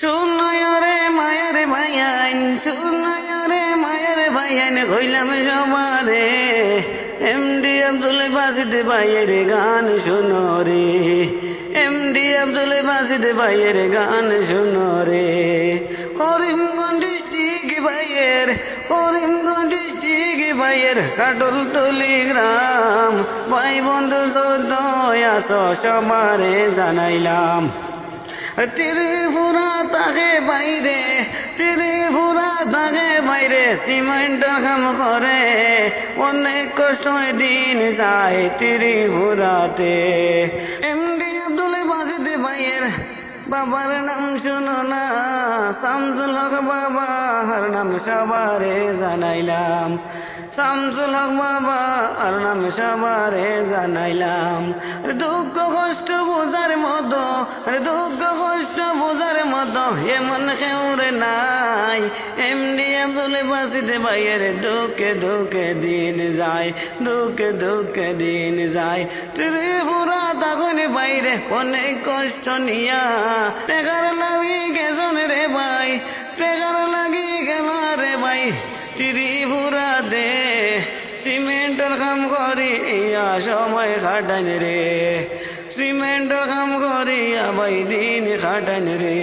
শুনয় রে মায়ের ভাইয়াইন, শুনয় রে মায়ের ভাইয়াইন, কইলাম সবারে এমডি আব্দুল বাসিদ ভাইয়ের গান শুনো রে, এমডি আব্দুল বাসিদ ভাইয়ের গান শুনো রে। করিমগঞ্জ ডিস্ট্রিক্ট ভাইয়ের, করিমগঞ্জ ডিস্ট্রিক্ট ভাইয়ের কাটলতলি গ্রাম, ভাই বন্ধু সদয় আসো সবারে জানাইলাম। ত্রিপুরা তাকে বাইরে, ত্রিপুরা তাকে বাইরে সিমেন্টের কাম করে, অনেক কষ্ট দিন যায় ত্রিপুরাতে। এমডি আব্দুল বাসিদ ভাইয়ের বাবার নাম শুনো না, শামসুল হক বাবার নাম সবারে জানাইলাম, শামসুল হক বাবার নাম সবারে জানাইলাম। দুঃখ কষ্ট বোঝার মতো, দুঃখ কষ্ট বোঝার মতো এমন কেউরে নাই, এমডি আব্দুল বাসিদ ভাইয়ের দুঃখে দুঃখে দিন যায়, দুঃখে দুঃখে দিন যায়। ত্রিপুরা তখন বাইরে অনেক কষ্ট নিয়া টেকার লাগি গেছন রে ভাই, টেকার লাগি গেল রে ভাই ত্রিপুরা দে সিমেন্টের কাম করি ইয়া সময় খাটান রে, সিমেন্টের কাম করি ভাই দিন খাটান রে।